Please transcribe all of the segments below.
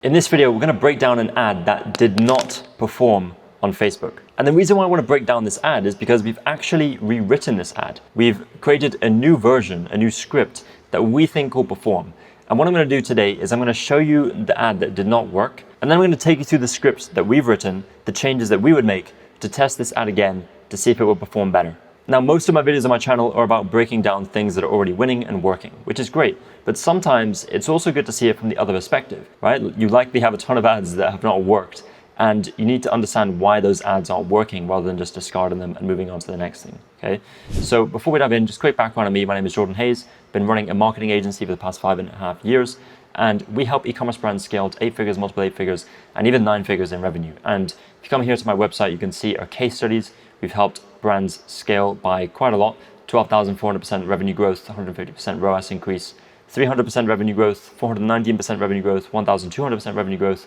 In this video, we're going to break down an ad that did not perform on Facebook. And the reason why I want to break down this ad is because we've actually rewritten this ad. We've created a new version, a new script that we think will perform. And what I'm going to do today is I'm going to show you the ad that did not work. And then I'm going to take you through the scripts that we've written, the changes that we would make to test this ad again to see if it will perform better. Now, most of my videos on my channel are about breaking down things that are already winning and working, which is great. But sometimes it's also good to see it from the other perspective, right? You likely have a ton of ads that have not worked, and you need to understand why those ads aren't working rather than just discarding them and moving on to the next thing, okay? So before we dive in, just quick background on me. My name is Jordan Hayes. Been running a marketing agency for the past 5.5 years, and we help e-commerce brands scale to 8 figures, multiple 8 figures, and even 9 figures in revenue. And if you come here to my website, you can see our case studies. We've helped brands scale by quite a lot: 12,400% revenue growth, 150% ROAS increase, 300% revenue growth, 419% revenue growth, 1,200% revenue growth.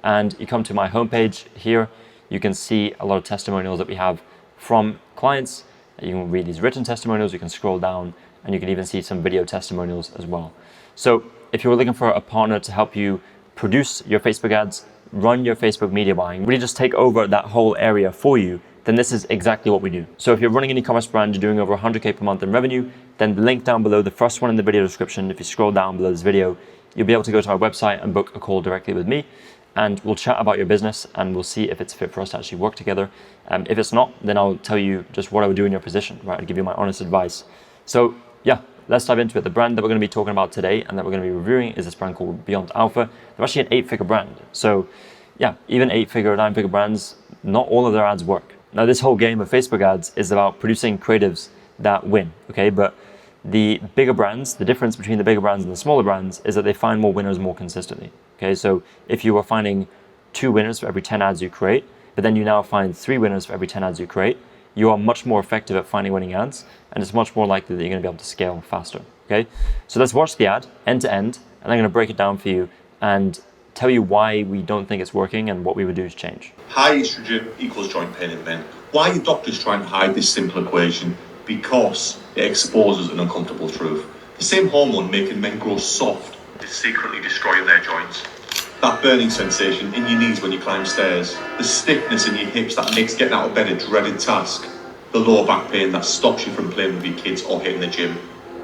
And you come to my homepage here, you can see a lot of testimonials that we have from clients. You can read these written testimonials, you can scroll down, and you can even see some video testimonials as well. So if you're looking for a partner to help you produce your Facebook ads, run your Facebook media buying, really just take over that whole area for you, then this is exactly what we do. So if you're running an e-commerce brand, you're doing over 100K per month in revenue, then the link down below, the first one in the video description, if you scroll down below this video, you'll be able to go to our website and book a call directly with me, and we'll chat about your business and we'll see if it's fit for us to actually work together. If it's not, then I'll tell you just what I would do in your position, right? I'll give you my honest advice. So yeah, let's dive into it. The brand that we're going to be talking about today and that we're going to be reviewing is this brand called Beyond Alpha. They're actually an 8-figure brand. So yeah, even 8-figure, 9-figure brands, not all of their ads work. Now, this whole game of Facebook ads is about producing creatives that win, okay? But the bigger brands, the difference between the bigger brands and the smaller brands is that they find more winners more consistently, okay? So if you are finding 2 winners for every 10 ads you create, but then you now find 3 winners for every 10 ads you create, you are much more effective at finding winning ads, and it's much more likely that you're going to be able to scale faster, okay? So let's watch the ad end to end, and I'm going to break it down for you and tell you why we don't think it's working and what we would do to change. High estrogen equals joint pain in men. Why are doctors trying to hide this simple equation? Because it exposes an uncomfortable truth. The same hormone making men grow soft is secretly destroying their joints. That burning sensation in your knees when you climb stairs, the stiffness in your hips that makes getting out of bed a dreaded task, the lower back pain that stops you from playing with your kids or hitting the gym.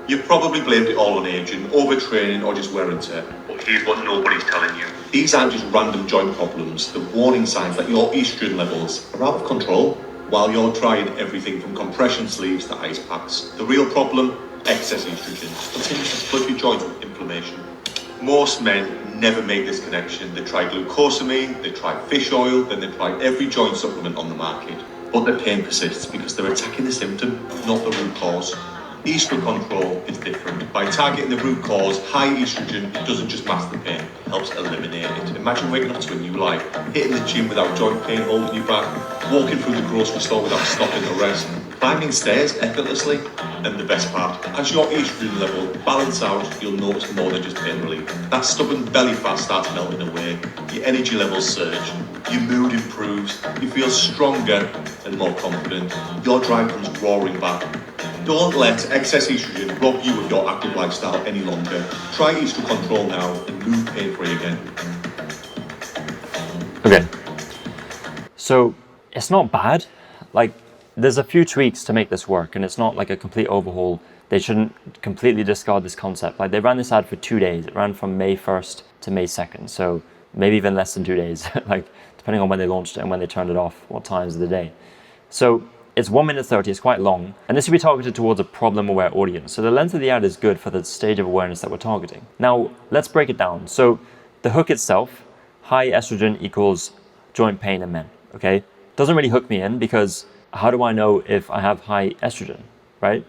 You've probably blamed it all on aging, overtraining, or just wear and tear. But here's what nobody's telling you. These aren't just random joint problems. The warning signs that your estrogen levels are out of control while you're trying everything from compression sleeves to ice packs. The real problem? Excess estrogen. Continues to flood your joints with inflammation. Most men never make this connection. They try glucosamine, they try fish oil, then they try every joint supplement on the market. But the pain persists because they're attacking the symptom, not the root cause. Estrogen control is different. By targeting the root cause, high estrogen, it doesn't just mask the pain, it helps eliminate it. Imagine waking up to a new life, hitting the gym without joint pain holding you back, walking through the grocery store without stopping to rest, climbing stairs effortlessly, and the best part, as your estrogen level balance out, you'll notice more than just pain relief. That stubborn belly fat starts melting away, your energy levels surge, your mood improves, you feel stronger and more confident, your drive comes roaring back. Don't let excess estrogen rob you of your active lifestyle any longer. Try estrogen control now and move pain-free again. Okay, so it's not bad. Like, there's a few tweaks to make this work, and it's not like a complete overhaul. They shouldn't completely discard this concept. Like, they ran this ad for 2 days. It ran from May 1st to May 2nd, so maybe even less than 2 days, like depending on when they launched it and when they turned it off, what times of the day. So it's 1 minute 30, it's quite long, and this should be targeted towards a problem-aware audience. So the length of the ad is good for the stage of awareness that we're targeting. Now, let's break it down. So the hook itself, high estrogen equals joint pain in men, okay? Doesn't really hook me in because how do I know if I have high estrogen, right?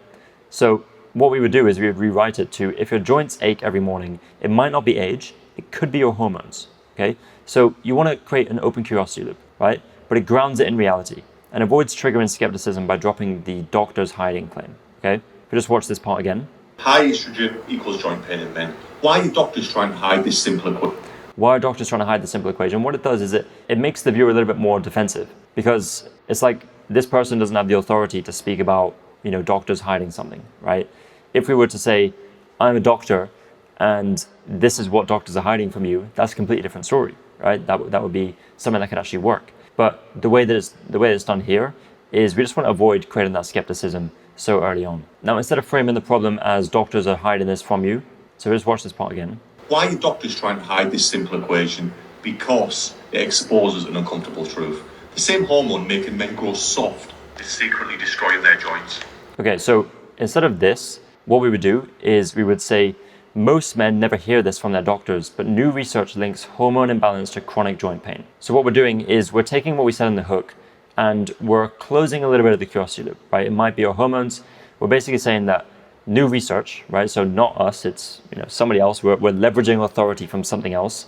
So what we would do is we would rewrite it to, if your joints ache every morning, it might not be age, it could be your hormones, okay? So you want to create an open curiosity loop, right? But it grounds it in reality and avoids triggering skepticism by dropping the doctor's hiding claim, okay? If we just watch this part again. High estrogen equals joint pain in men. Why are doctors trying to hide this simple equation? Why are doctors trying to hide the simple equation? What it does is it makes the viewer a little bit more defensive, because it's like this person doesn't have the authority to speak about, doctors hiding something, right? If we were to say, I'm a doctor and this is what doctors are hiding from you, that's a completely different story, right? That would be something that could actually work. But the way that it's done here is we just want to avoid creating that skepticism so early on. Now, instead of framing the problem as doctors are hiding this from you, so just watch this part again. Why are doctors trying to hide this simple equation? Because it exposes an uncomfortable truth. The same hormone making men grow soft is secretly destroying their joints. Okay, so instead of this, what we would do is we would say, most men never hear this from their doctors, but new research links hormone imbalance to chronic joint pain. So what we're doing is we're taking what we said in the hook and we're closing a little bit of the curiosity loop, right? It might be your hormones. We're basically saying that new research, right? So not us, it's somebody else. We're leveraging authority from something else.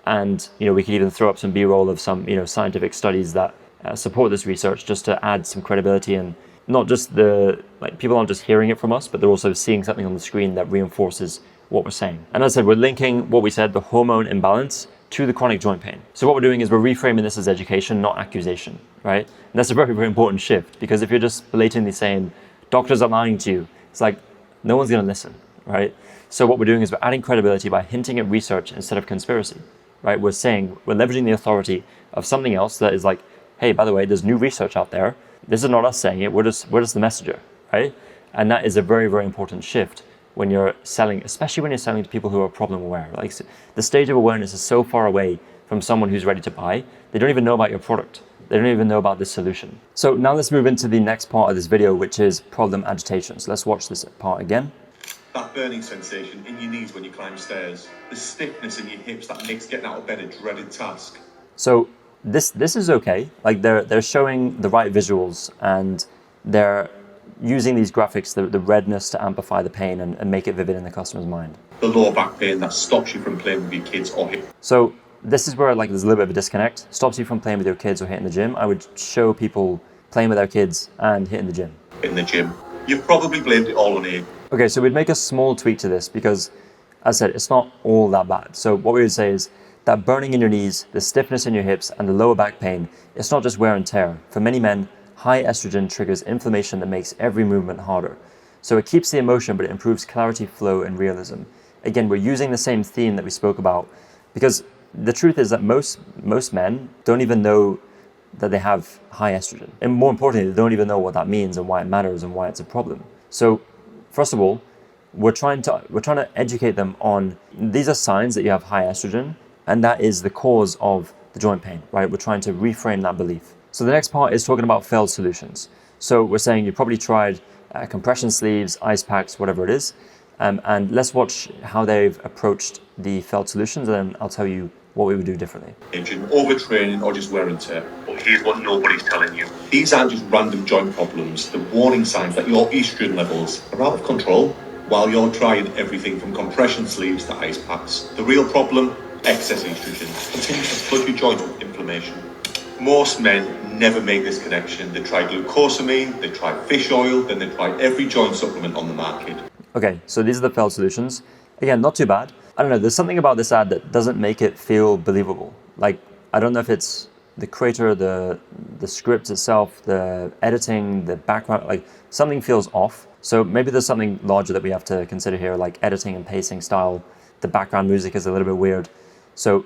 And we could even throw up some B-roll of some scientific studies that support this research just to add some credibility, and not just people aren't just hearing it from us, but they're also seeing something on the screen that reinforces what we're saying. And as I said, we're linking what we said, the hormone imbalance, to the chronic joint pain. So what we're doing is we're reframing this as education, not accusation, right? And that's a very, very important shift, because if you're just blatantly saying doctors are lying to you, it's like no one's going to listen, right? So what we're doing is we're adding credibility by hinting at research instead of conspiracy, right? We're leveraging the authority of something else that is like, hey, by the way, there's new research out there. This is not us saying it. We're just the messenger, right? And that is a very, very important shift when you're selling, especially when you're selling to people who are problem aware. Like, the stage of awareness is so far away from someone who's ready to buy. They don't even know about your product. They don't even know about this solution. So now let's move into the next part of this video, which is problem agitation. So let's watch this part again. That burning sensation in your knees when you climb stairs, the stiffness in your hips that makes getting out of bed a dreaded task. So this is okay. Like, they're showing the right visuals, and they're using these graphics, the redness, to amplify the pain and make it vivid in the customer's mind. The lower back pain that stops you from playing with your kids or hitting. So this is where there's a little bit of a disconnect. Stops you from playing with your kids or hitting the gym. I would show people playing with their kids and hitting the gym. In the gym. You've probably blamed it all on age. Okay, so we'd make a small tweak to this because, as I said, it's not all that bad. So what we would say is that burning in your knees, the stiffness in your hips, and the lower back pain, it's not just wear and tear. For many men, high estrogen triggers inflammation that makes every movement harder. So it keeps the emotion, but it improves clarity, flow, and realism. Again, we're using the same theme that we spoke about, because the truth is that most men don't even know that they have high estrogen. And more importantly, they don't even know what that means and why it matters and why it's a problem. So first of all, we're trying to educate them on, these are signs that you have high estrogen, and that is the cause of the joint pain, right? We're trying to reframe that belief. So the next part is talking about failed solutions. So we're saying you probably tried compression sleeves, ice packs, whatever it is. And let's watch how they've approached the failed solutions, and then I'll tell you what we would do differently. Overtraining or just wear and tear. But here's what nobody's telling you. These aren't just random joint problems. They're warning signs that your estrogen levels are out of control while you're trying everything from compression sleeves to ice packs. The real problem, excess estrogen, continues to flood your joints with inflammation. Most men never make this connection. They try glucosamine, they try fish oil, then they try every joint supplement on the market. Okay, so these are the failed solutions. Again, not too bad. I don't know, there's something about this ad that doesn't make it feel believable. Like, I don't know if it's the creator, the script itself, the editing, the background, like something feels off. So maybe there's something larger that we have to consider here, like editing and pacing style. The background music is a little bit weird. So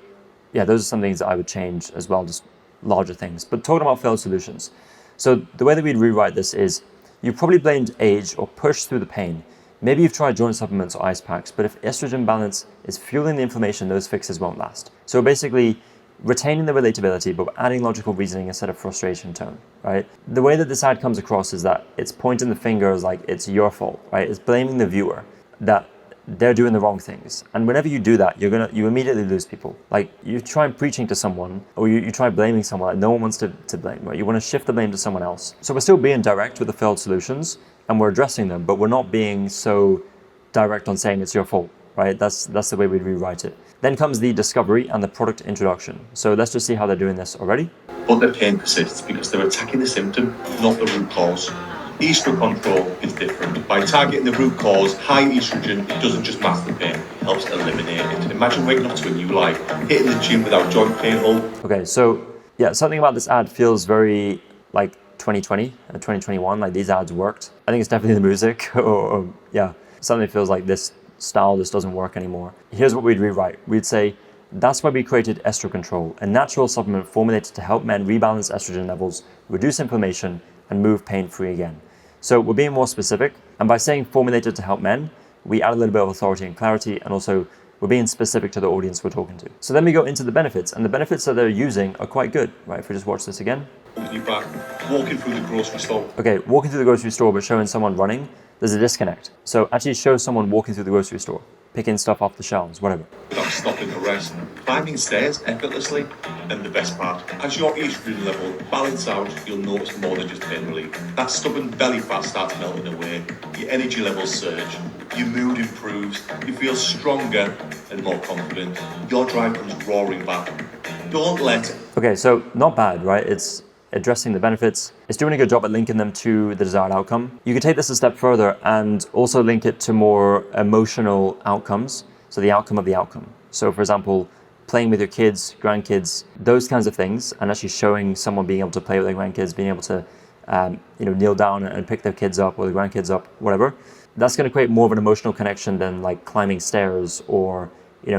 yeah, those are some things that I would change as well, just larger things. But talking about failed solutions. So the way that we'd rewrite this is, you probably blamed age or pushed through the pain. Maybe you've tried joint supplements or ice packs, but if estrogen balance is fueling the inflammation, those fixes won't last. So basically, retaining the relatability, but adding logical reasoning instead of frustration tone, right? The way that this ad comes across is that it's pointing the finger as like it's your fault, right? It's blaming the viewer that they're doing the wrong things. And whenever you do that, you immediately lose people. Like, you try preaching to someone, or you try blaming someone, like no one wants to blame, right? You want to shift the blame to someone else. So we're still being direct with the failed solutions, and we're addressing them, but we're not being so direct on saying it's your fault, right? That's the way we'd rewrite it. Then comes the discovery and the product introduction. So let's just see how they're doing this already. But their pain persists because they're attacking the symptom, not the root cause. Estrogen control is different. By targeting the root cause, high estrogen, it doesn't just mask the pain, it helps eliminate it. Imagine waking up to a new life, hitting the gym without joint pain. Okay, so yeah, something about this ad feels very like 2020 and 2021, like these ads worked. I think it's definitely the music, or yeah, something feels like this style, this doesn't work anymore. Here's what we'd rewrite. We'd say, that's why we created Estro Control, a natural supplement formulated to help men rebalance estrogen levels, reduce inflammation, and move pain-free again. So we're being more specific, and by saying formulated to help men, we add a little bit of authority and clarity, and also we're being specific to the audience we're talking to. So then we go into the benefits, and the benefits that they're using are quite good, right? If we just watch this again. You're back walking through the grocery store. Okay, walking through the grocery store but showing someone running, there's a disconnect. So actually show someone walking through the grocery store, picking stuff off the shelves, whatever. Without stopping to rest, climbing stairs effortlessly, and the best part, as your estrogen level balance out, you'll notice more than just pain relief. That stubborn belly fat starts melting away, your energy levels surge, your mood improves, you feel stronger and more confident, your drive comes roaring back. Don't let... Okay, so not bad, right? It's addressing the benefits. It's doing a good job at linking them to the desired outcome. You can take this a step further and also link it to more emotional outcomes. So the outcome of the outcome. So for example, playing with your kids, grandkids, those kinds of things, and actually showing someone being able to play with their grandkids, being able to kneel down and pick their kids up or the grandkids up, whatever. That's going to create more of an emotional connection than like climbing stairs or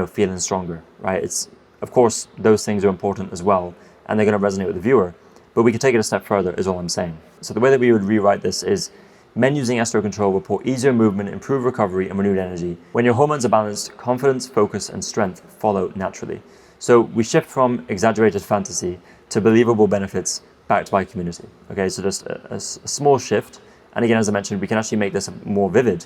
feeling stronger, right? It's, of course, those things are important as well, and they're going to resonate with the viewer. But we can take it a step further, is all I'm saying. So the way that we would rewrite this is, men using Estro Control report easier movement, improved recovery, and renewed energy. When your hormones are balanced, confidence, focus, and strength follow naturally. So we shift from exaggerated fantasy to believable benefits backed by community. Okay, so just a small shift. And again, as I mentioned, we can actually make this more vivid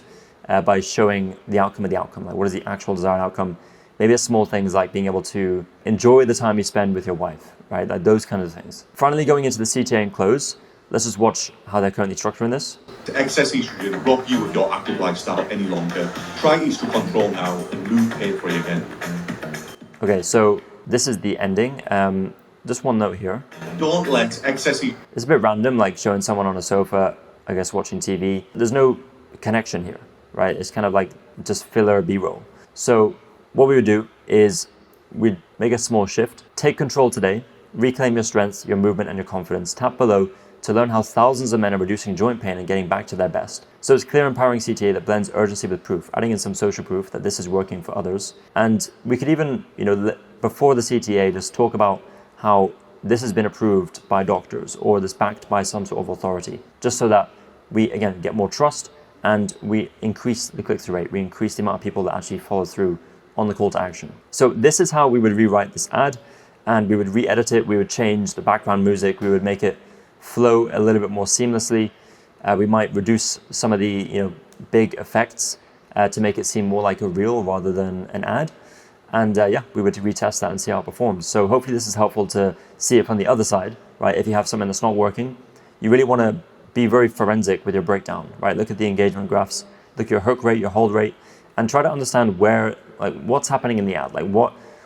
by showing the outcome of the outcome. Like, what is the actual desired outcome? Maybe it's small things like being able to enjoy the time you spend with your wife, right? Like those kind of things. Finally, going into the CTA and close, let's just watch how they're currently structuring this. To excess estrogen rob you of your active lifestyle any longer. Try Estro Control now and move pain-free again. Okay, so this is the ending. Just one note here. Don't let excess... It's a bit random, like showing someone on a sofa, I guess watching TV. There's no connection here, right? It's kind of like just filler B-roll. So what we would do is we'd make a small shift. Take control today. Reclaim your strengths, your movement, and your confidence. Tap below to learn how thousands of men are reducing joint pain and getting back to their best. So it's clear, empowering CTA that blends urgency with proof, adding in some social proof that this is working for others. And we could even, before the CTA, just talk about how this has been approved by doctors or this backed by some sort of authority, just so that we, again, get more trust and we increase the click-through rate. We increase the amount of people that actually follow through on the call to action. So this is how we would rewrite this ad, and we would re-edit it. We would change the background music. We would make it flow a little bit more seamlessly. We might reduce some of the big effects to make it seem more like a reel rather than an ad. And we would retest that and see how it performs. So hopefully this is helpful to see it from the other side, right? If you have something that's not working, you really want to be very forensic with your breakdown, right? Look at the engagement graphs, look at your hook rate, your hold rate, and try to understand what's happening in the ad.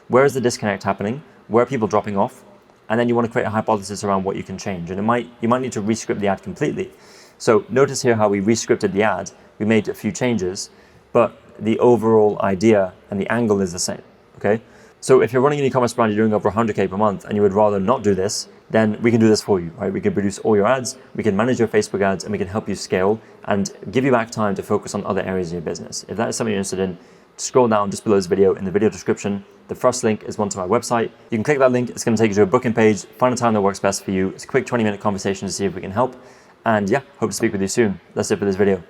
Where is the disconnect happening? Where are people dropping off? And then you want to create a hypothesis around what you can change. And you might need to rescript the ad completely. So notice here how we rescripted the ad. We made a few changes, but the overall idea and the angle is the same, okay? So if you're running an e-commerce brand, you're doing over 100K per month, and you would rather not do this, then we can do this for you, right? We can produce all your ads, we can manage your Facebook ads, and we can help you scale and give you back time to focus on other areas of your business. If that is something you're interested in, scroll down just below this video in the video description. The first link is one to my website. You can click that link. It's going to take you to a booking page. Find a time that works best for you. It's a quick 20-minute conversation to see if we can help. And yeah, hope to speak with you soon. That's it for this video.